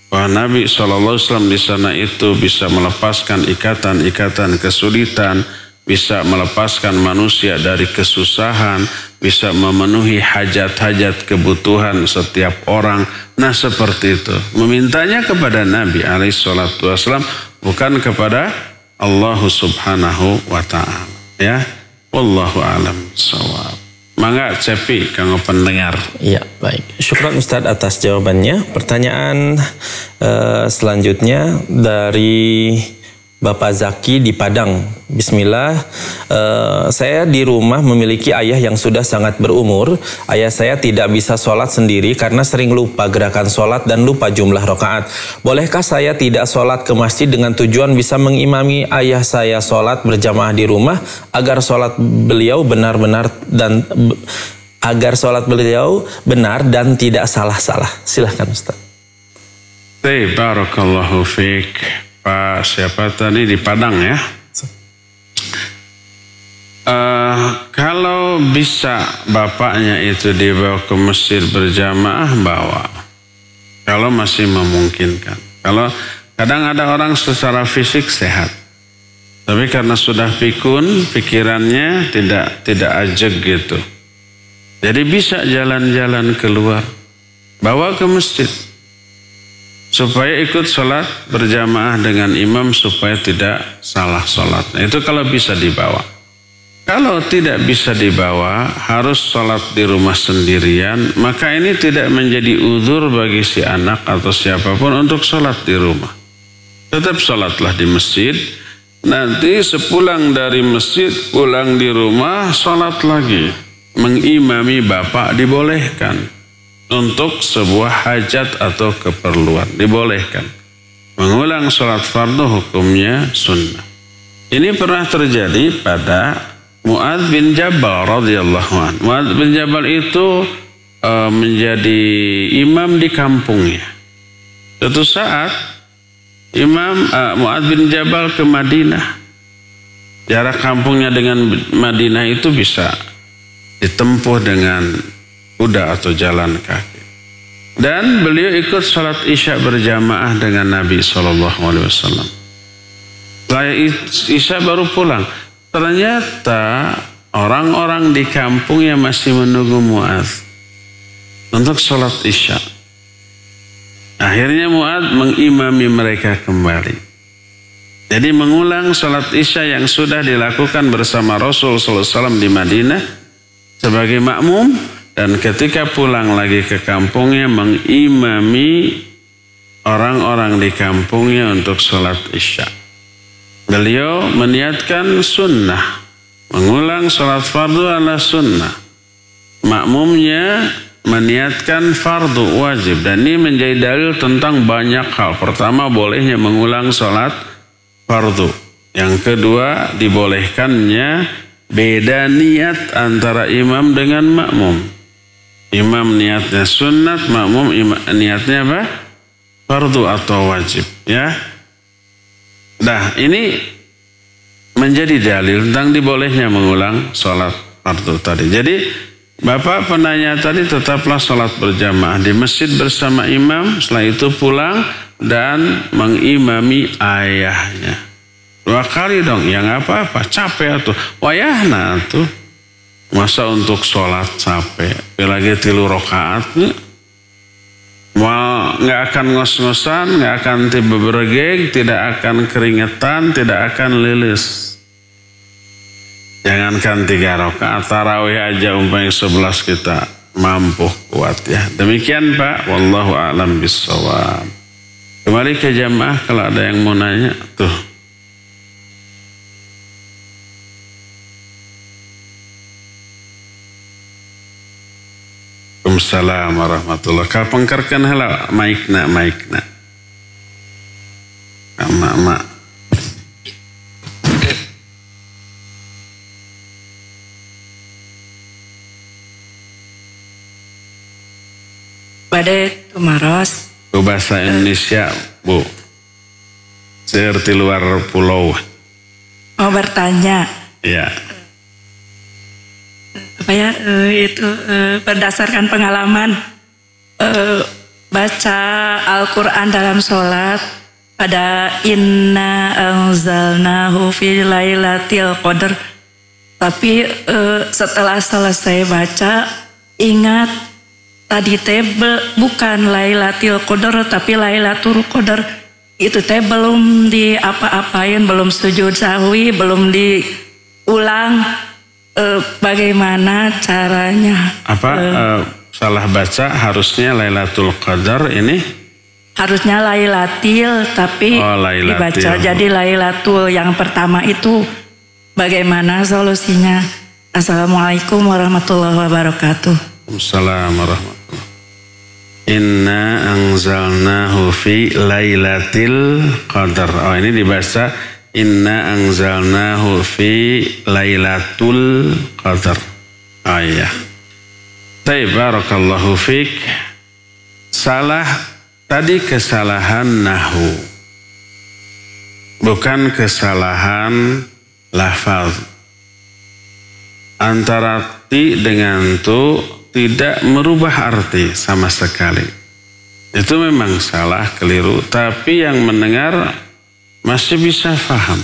S2: Bahwa Nabi SAW di sana itu bisa melepaskan ikatan-ikatan kesulitan, bisa melepaskan manusia dari kesusahan, bisa memenuhi hajat-hajat kebutuhan setiap orang. Nah, seperti itu. Memintanya kepada Nabi alaihissalam, bukan kepada Allah subhanahu wa ta'ala. Ya, wallahu alam shawab. Mangga Cepi kanggo pendengar.
S3: Ya, baik. Syukran Ustadz atas jawabannya. Pertanyaan selanjutnya dari Bapak Zaki di Padang. Bismillah, saya di rumah memiliki ayah yang sudah sangat berumur. Ayah saya tidak bisa sholat sendiri karena sering lupa gerakan sholat dan lupa jumlah rakaat. Bolehkah saya tidak sholat ke masjid dengan tujuan bisa mengimami ayah saya sholat berjamaah di rumah agar sholat beliau benar dan tidak salah-salah? Silahkan Ustaz.
S2: Barakallahu fiik. Pak siapa tadi di Padang ya? Kalau bisa bapaknya itu dibawa ke masjid berjamaah, bawa. Kalau masih memungkinkan. Kalau kadang ada orang secara fisik sehat, tapi karena sudah pikun, pikirannya tidak ajeg gitu. Jadi bisa jalan-jalan keluar, bawa ke masjid supaya ikut sholat berjamaah dengan imam supaya tidak salah sholatnya. Itu kalau bisa dibawa. Kalau tidak bisa dibawa, harus sholat di rumah sendirian, maka ini tidak menjadi uzur bagi si anak atau siapapun untuk sholat di rumah. Tetap sholatlah di masjid, nanti sepulang dari masjid, pulang di rumah, sholat lagi. Mengimami bapak dibolehkan. Untuk sebuah hajat atau keperluan, dibolehkan. Mengulang sholat fardu hukumnya sunnah. Ini pernah terjadi pada Mu'adz bin Jabal radhiyallahu anhu. Mu'adz bin Jabal itu menjadi imam di kampungnya. Suatu saat Mu'adz bin Jabal ke Madinah. Jarak kampungnya dengan Madinah itu bisa ditempuh dengan kuda atau jalan kaki. Dan beliau ikut salat Isya berjamaah dengan Nabi SAW. Setelah Isya baru pulang. Ternyata orang-orang di kampungnya masih menunggu Mu'adz untuk sholat Isya. Akhirnya Mu'adz mengimami mereka kembali. Jadi mengulang sholat Isya yang sudah dilakukan bersama Rasul SAW di Madinah sebagai makmum, dan ketika pulang lagi ke kampungnya mengimami orang-orang di kampungnya untuk sholat Isya. Beliau meniatkan sunnah. Mengulang sholat fardu adalah sunnah. Makmumnya meniatkan fardu wajib. Dan ini menjadi dalil tentang banyak hal. Pertama, bolehnya mengulang sholat fardu. Yang kedua, dibolehkannya beda niat antara imam dengan makmum. Imam niatnya sunnat, makmum niatnya apa? Fardu atau wajib. Ya. Nah, ini menjadi dalil tentang dibolehnya mengulang sholat fardu tadi. Jadi bapak penanya tadi tetaplah sholat berjamaah di masjid bersama imam. Setelah itu pulang dan mengimami ayahnya. 2 kali dong, ya nggak apa-apa. Capek tuh, wayahna tuh. Masa untuk sholat capek, lagi 3 rakaat. Mal nggak akan ngos-ngosan, nggak akan tiba bergeg, tidak akan keringetan, tidak akan lilis. Jangankan 3 rakaat, tarawih aja umpamanya 11 kita mampu kuat ya. Demikian Pak, wallahu a'lam bishawab. Kembali ke jamaah kalau ada yang mau nanya tuh. Waalaikumsalam warahmatullahi wabarakatuh. Kapengkerkan hala maikna. Mak.
S5: Bade tumaros.
S2: Bahasa Indonesia, Bu. Seperti luar pulau.
S5: Mau bertanya.
S2: Ya.
S5: Apa ya itu berdasarkan pengalaman baca Al-Quran dalam sholat pada inna anzalnahu fi lailatul qadar, tapi setelah selesai baca ingat tadi teh bukan lailatul qadar tapi lailatul qadar. Itu teh belum diapa-apain, belum sujud sahwi, belum diulang. Bagaimana caranya?
S2: Salah baca, harusnya Lailatul Qadar ini?
S5: Harusnya Lailatil, tapi dibaca jadi Lailatul yang pertama itu. Bagaimana solusinya? Assalamualaikum warahmatullahi wabarakatuh.
S2: Assalamualaikum warahmatullahi wabarakatuh. Inna anzalnahu fi Lailatil Qadar. Oh, ini dibaca Inna anzalnahu fi Lailatul Qadar. Ayah. Barakallahu fiik. Salah tadi kesalahan nahwu, bukan kesalahan lafaz. Antara ti dengan tu tidak merubah arti sama sekali. Itu memang salah, keliru, tapi yang mendengar masih bisa faham.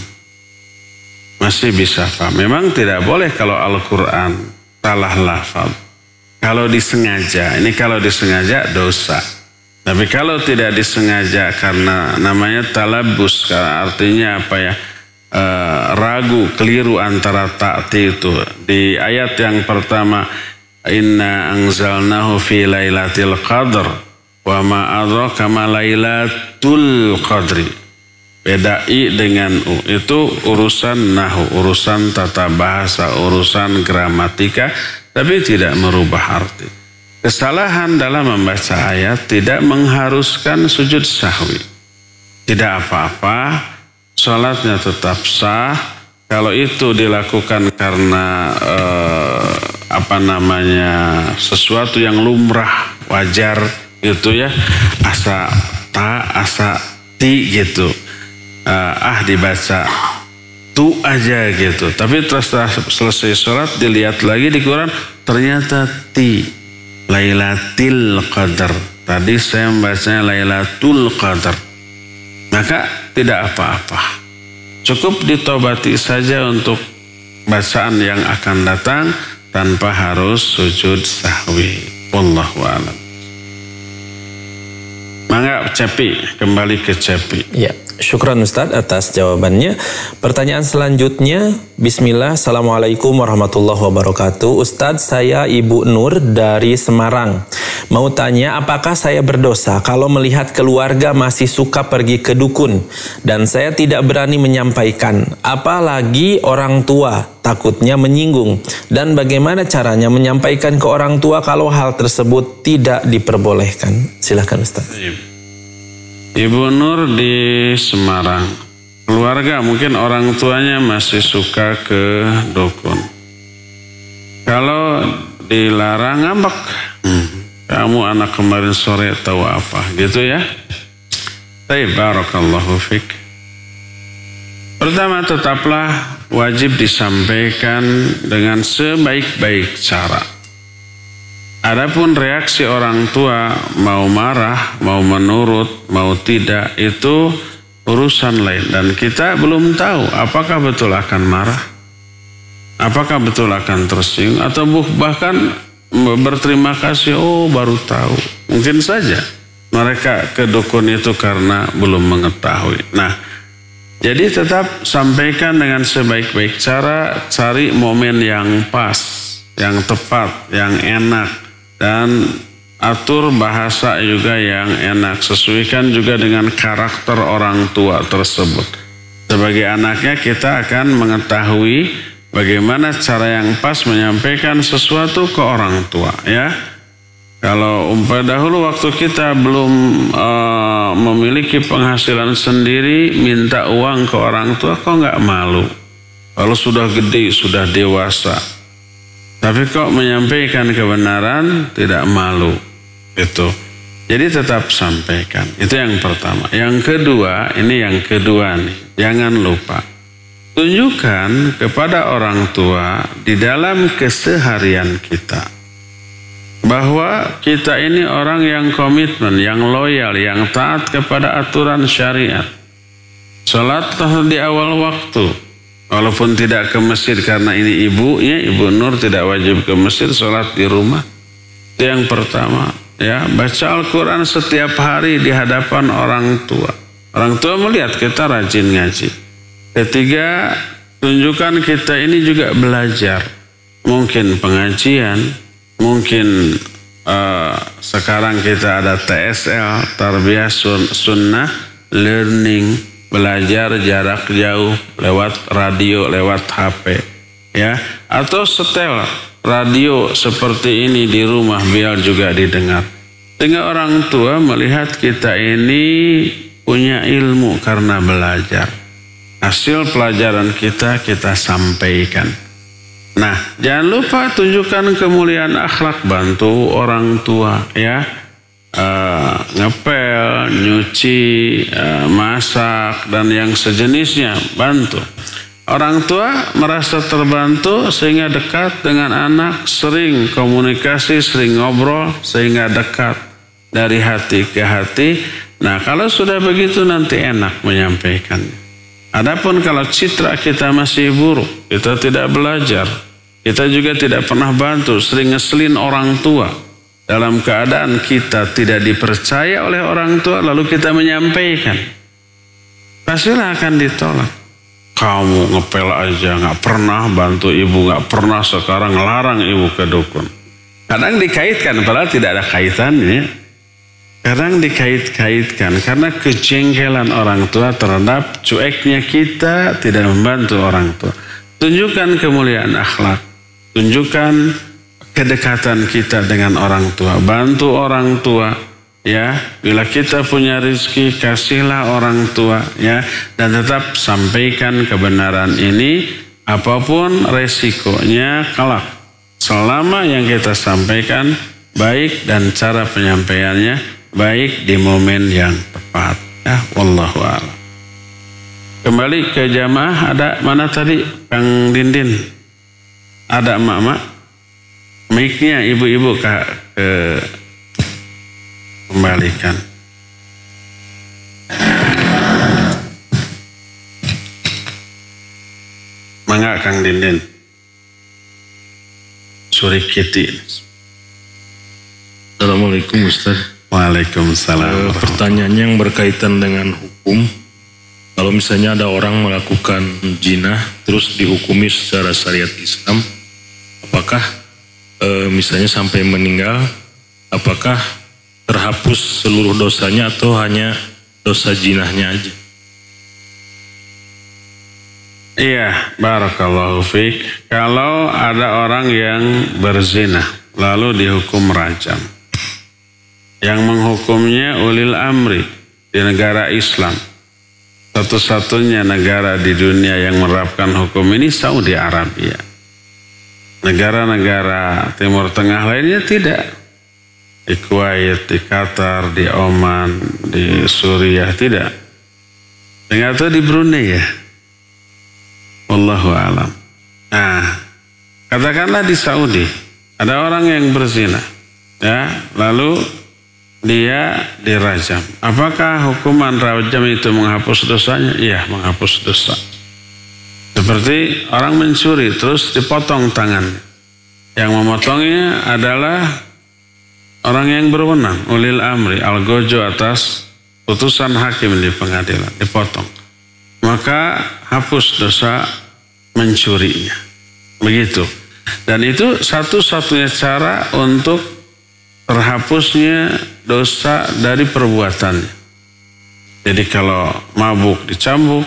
S2: Masih bisa faham. Memang tidak boleh kalau Al-Quran salah lafaz. Kalau disengaja, ini kalau disengaja dosa. Tapi kalau tidak disengaja karena namanya talabus, karena artinya apa ya, ragu, keliru antara ta'ti itu. Di ayat yang pertama, inna anzalnahu fi lailatul qadr wa ma adraka ma lailatul qadri. Beda i dengan u, itu urusan nahwu, urusan tata bahasa, urusan gramatika, tapi tidak merubah arti. Kesalahan dalam membaca ayat tidak mengharuskan sujud sahwi. Tidak apa-apa, salatnya tetap sah. Kalau itu dilakukan karena sesuatu yang lumrah, wajar gitu ya, asa ta, asa ti gitu, dibaca tu aja gitu. Tapi setelah selesai sholat dilihat lagi di Quran, ternyata ti, Lailatul Qadar. Tadi saya membacanya Lailatul Qadar. Maka tidak apa-apa, cukup ditobati saja untuk bacaan yang akan datang tanpa harus sujud sahwi. Wallahu a'lam. Mangga Cepi, kembali ke Cepi.
S3: Ya, syukran Ustadz atas jawabannya. Pertanyaan selanjutnya, Bismillah, Assalamualaikum warahmatullahi wabarakatuh. Ustadz, saya Ibu Nur dari Semarang. Mau tanya, apakah saya berdosa kalau melihat keluarga masih suka pergi ke dukun dan saya tidak berani menyampaikan, apalagi orang tua, takutnya menyinggung. Dan bagaimana caranya menyampaikan ke orang tua kalau hal tersebut tidak diperbolehkan? Silakan Ustaz.
S2: Ibu Nur di Semarang, keluarga mungkin orang tuanya masih suka ke dukun. Kalau dilarang ngambek, kamu anak kemarin sore tahu apa gitu ya. Barakallahu fik. Pertama, tetaplah wajib disampaikan dengan sebaik-baik cara. Adapun reaksi orang tua, mau marah, mau menurut, mau tidak, itu urusan lain. Dan kita belum tahu apakah betul akan marah, apakah betul akan tersinggung, atau bahkan berterima kasih, oh baru tahu. Mungkin saja mereka ke dukun itu karena belum mengetahui. Nah, jadi tetap sampaikan dengan sebaik-baik cara, cari momen yang pas, yang tepat, yang enak. Dan atur bahasa juga yang enak. Sesuaikan juga dengan karakter orang tua tersebut. Sebagai anaknya kita akan mengetahui bagaimana cara yang pas menyampaikan sesuatu ke orang tua ya. Kalau dahulu waktu kita belum memiliki penghasilan sendiri, minta uang ke orang tua, kok nggak malu? Kalau sudah gede, sudah dewasa, tapi kok menyampaikan kebenaran tidak malu itu. Jadi tetap sampaikan. Itu yang pertama. Yang kedua, ini yang kedua nih, jangan lupa tunjukkan kepada orang tua di dalam keseharian kita bahwa kita ini orang yang komitmen, yang loyal, yang taat kepada aturan syariat. Salatlah di awal waktu. Walaupun tidak ke masjid karena ini ibunya, Ibu Nur tidak wajib ke masjid, sholat di rumah. Itu yang pertama. Ya, baca Al-Quran setiap hari di hadapan orang tua. Orang tua melihat kita rajin ngaji. Ketiga, tunjukkan kita ini juga belajar. Mungkin pengajian, mungkin sekarang kita ada TSL, Tarbiyah Sunnah Learning. Belajar jarak jauh lewat radio, lewat HP ya, atau setel radio seperti ini di rumah biar juga didengar. Sehingga orang tua melihat kita ini punya ilmu karena belajar. Hasil pelajaran kita sampaikan. Nah, jangan lupa tunjukkan kemuliaan akhlak, bantu orang tua ya. ngepel, nyuci, masak, dan yang sejenisnya, bantu. Orang tua merasa terbantu sehingga dekat dengan anak, sering komunikasi, sering ngobrol, sehingga dekat dari hati ke hati. Nah, kalau sudah begitu nanti enak menyampaikannya. Adapun kalau citra kita masih buruk, kita tidak belajar, kita juga tidak pernah bantu, sering ngeselin orang tua, dalam keadaan kita tidak dipercaya oleh orang tua, lalu kita menyampaikan, pastilah akan ditolak. Kamu ngepel aja, gak pernah bantu ibu, gak pernah, sekarang ngelarang ibu ke dukun. Kadang dikaitkan, padahal tidak ada kaitannya. Kadang dikait-kaitkan karena kejengkelan orang tua terhadap cueknya kita tidak membantu orang tua. Tunjukkan kemuliaan akhlak, tunjukkan kedekatan kita dengan orang tua, bantu orang tua. Ya, bila kita punya rezeki, kasihlah orang tua, ya, dan tetap sampaikan kebenaran ini apapun resikonya kelak. Selama yang kita sampaikan baik dan cara penyampaiannya baik di momen yang tepat. Ya, wallahu a'lam. Kembali ke jamaah, ada mana tadi Kang Dindin? Ada emak-emak? Mic-nya ibu-ibu ke kembalikan. Mangga Kang Dindin. Suri Kiti.
S6: Assalamualaikum Ustaz.
S2: Waalaikumsalam.
S6: Pertanyaan yang berkaitan dengan hukum. Kalau misalnya ada orang melakukan zina terus dihukumi secara syariat Islam, apakah misalnya sampai meninggal, apakah terhapus seluruh dosanya atau hanya dosa zinahnya aja?
S2: Iya, barakallahu fiik. Kalau ada orang yang berzina lalu dihukum rajam, yang menghukumnya ulil amri di negara Islam, satu-satunya negara di dunia yang menerapkan hukum ini Saudi Arabia. Negara-negara Timur Tengah lainnya tidak. Di Kuwait, di Qatar, di Oman, di Suriah, tidak. Dengan itu di Brunei ya. Wallahu a'lam. Nah, katakanlah di Saudi ada orang yang berzina, ya, lalu dia dirajam. Apakah hukuman rajam itu menghapus dosanya? Iya, menghapus dosa. Seperti orang mencuri terus dipotong tangan. Yang memotongnya adalah orang yang berwenang, ulil amri, algojo atas putusan hakim di pengadilan, dipotong. Maka hapus dosa mencurinya. Begitu. Dan itu satu-satunya cara untuk terhapusnya dosa dari perbuatannya. Jadi kalau mabuk dicambuk,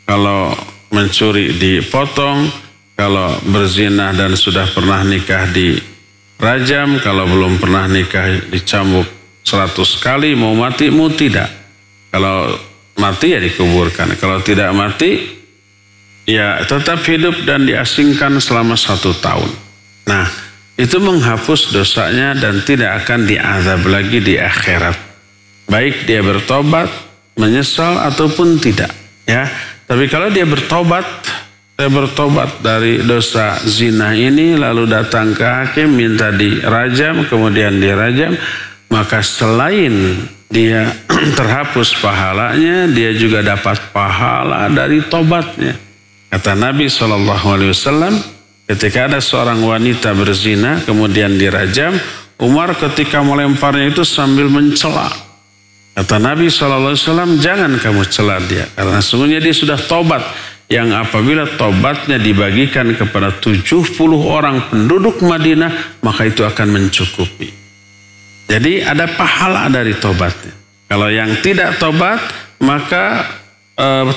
S2: kalau mencuri dipotong, kalau berzina dan sudah pernah nikah dirajam, kalau belum pernah nikah dicambuk 100 kali, mau mati mau tidak. Kalau mati ya dikuburkan, kalau tidak mati ya tetap hidup dan diasingkan selama 1 tahun. Nah, itu menghapus dosanya dan tidak akan diazab lagi di akhirat. Baik dia bertobat, menyesal ataupun tidak, ya. Tapi kalau dia bertobat dari dosa zina ini lalu datang ke hakim minta dirajam, kemudian dirajam, maka selain dia terhapus pahalanya, dia juga dapat pahala dari tobatnya. Kata Nabi SAW, ketika ada seorang wanita berzina kemudian dirajam, Umar ketika melemparnya itu sambil mencela. Kata Nabi SAW, jangan kamu cela dia, karena sesungguhnya dia sudah tobat, yang apabila tobatnya dibagikan kepada 70 orang penduduk Madinah, maka itu akan mencukupi. Jadi ada pahala dari tobatnya. Kalau yang tidak tobat, maka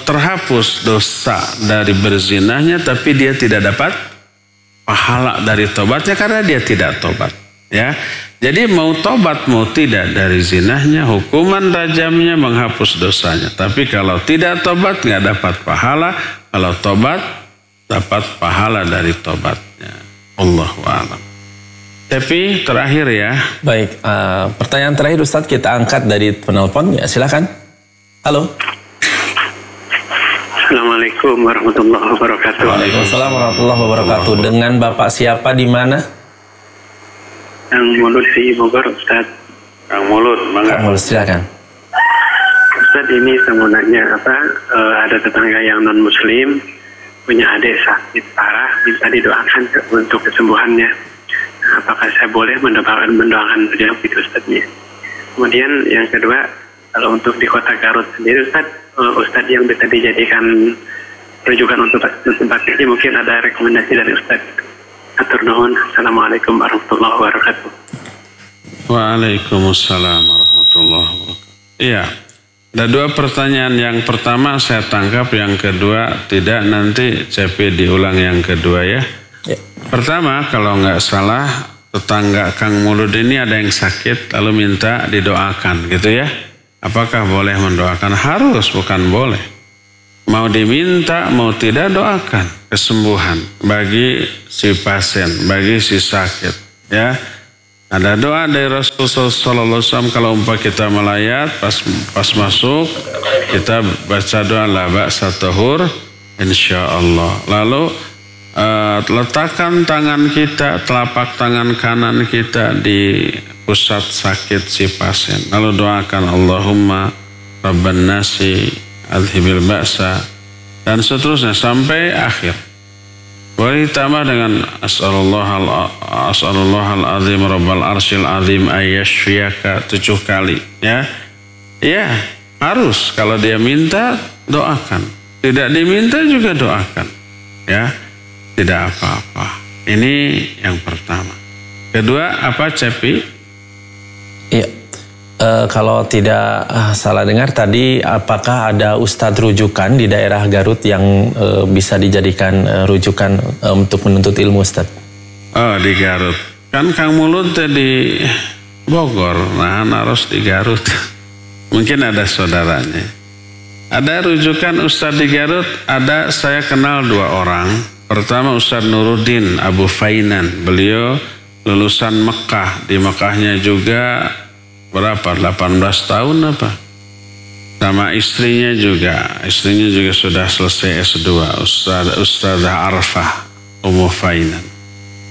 S2: terhapus dosa dari berzinahnya, tapi dia tidak dapat pahala dari tobatnya karena dia tidak tobat. Ya, jadi mau tobat mau tidak dari zinahnya, hukuman rajamnya menghapus dosanya. Tapi kalau tidak tobat nggak dapat pahala. Kalau tobat dapat pahala dari tobatnya. Allahu a'lam. Tapi terakhir ya.
S3: Baik, pertanyaan terakhir Ustadz kita angkat dari penelpon. Ya, silakan. Halo.
S7: Assalamualaikum warahmatullahi wabarakatuh.
S3: Waalaikumsalam warahmatullahi wabarakatuh. Dengan Bapak siapa di mana?
S7: Kang Mulut di Bogor, Ustaz.
S2: Kang Mulut,
S3: Kang Mulut, silakan.
S7: Ustaz, ini saya mau nanya ada tetangga yang non Muslim punya adik sakit parah, minta didoakan untuk kesembuhannya. Apakah saya boleh mendoakan beliau gitu, Ustaznya? Kemudian yang kedua, kalau untuk di kota Garut sendiri, Ustaz yang bisa dijadikan rujukan untuk tempat ini, mungkin ada rekomendasi dari Ustaz. Atur nuhun. Assalamualaikum warahmatullahi wabarakatuh.
S2: Waalaikumsalam warahmatullahi wabarakatuh. Iya, ada dua pertanyaan. Yang pertama saya tangkap, yang kedua tidak. Nanti CP diulang yang kedua ya. Pertama, kalau nggak salah tetangga Kang Mulud ini ada yang sakit lalu minta didoakan gitu ya. Apakah boleh mendoakan? Harus, bukan boleh. Mau diminta, mau tidak, doakan kesembuhan bagi si pasien, bagi si sakit ya. Ada doa dari Rasulullah SAW, kalau umpah kita melayat pas masuk kita baca doa la ba'sa tahur insyaallah. Lalu letakkan tangan kita, telapak tangan kanan kita di pusat sakit si pasien. Lalu doakan Allahumma Rabban nasi adhibil ba'sa dan seterusnya sampai akhir. Boleh ditambah dengan as'alullahal azim rabbal arsyil azim ayyashfiyaka 7 kali ya. Ya, harus kalau dia minta doakan. Tidak diminta juga doakan. Ya. Tidak apa-apa. Ini yang pertama. Kedua, apa Cepi?
S3: Iya. Kalau tidak salah dengar tadi, apakah ada ustadz rujukan di daerah Garut yang bisa dijadikan rujukan untuk menuntut ilmu, Ustadz?
S2: Oh, di Garut. Kan Kang Mulut di Bogor, nah harus di Garut. Mungkin ada saudaranya. Ada rujukan ustadz di Garut, ada, saya kenal 2 orang. Pertama Ustadz Nuruddin Abu Fainan, beliau lulusan Mekah, di Mekahnya juga berapa, 18 tahun apa, sama istrinya juga sudah selesai S2, Ustadzah Arfah Ummu Fainan.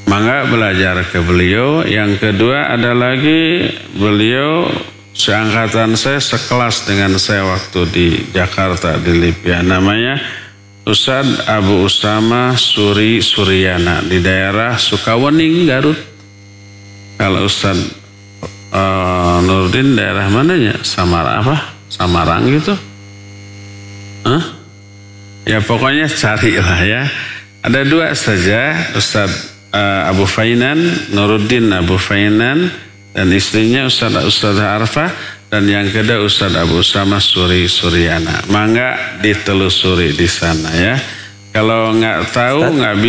S2: Mangga belajar ke beliau. Yang kedua ada lagi, beliau seangkatan saya, sekelas dengan saya waktu di Jakarta di Libya, namanya Ustadz Abu Usama Suryana di daerah Sukawening, Garut. Kalau Ustadz Nurdin daerah mananya? Samarang gitu? Ya pokoknya carilah ya. Ada 2 saja, Ustadz Abu Fainan, Nuruddin Abu Fainan, dan istrinya Ustadzah Arfah. Dan yang kedua Ustadz Abu Usama Suryana. Mangga ditelusuri di sana ya. Kalau nggak tahu, nggak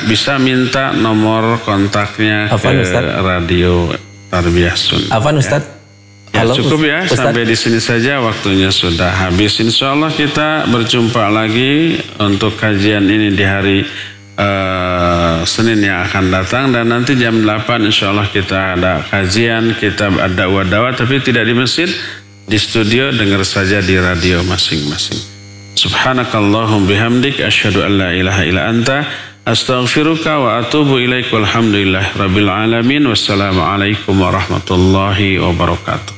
S2: bisa minta nomor kontaknya ke radio Tarbiyah Sunnah.
S3: Afwan Ustadz.
S2: Ya, cukup ya, Ustadz. Sampai di sini saja, waktunya sudah habis. Insya Allah kita berjumpa lagi untuk kajian ini di hari Senin yang akan datang, dan nanti jam 8 insya Allah kita ada kajian, kita ada dakwah, tapi tidak di masjid, di studio, dengar saja di radio masing-masing. Subhanakallahum bihamdik asyhadu an la ilaha illa anta astaghfiruka wa atubu ilaik walhamdulillah rabbil alamin. Wassalamualaikum warahmatullahi wabarakatuh.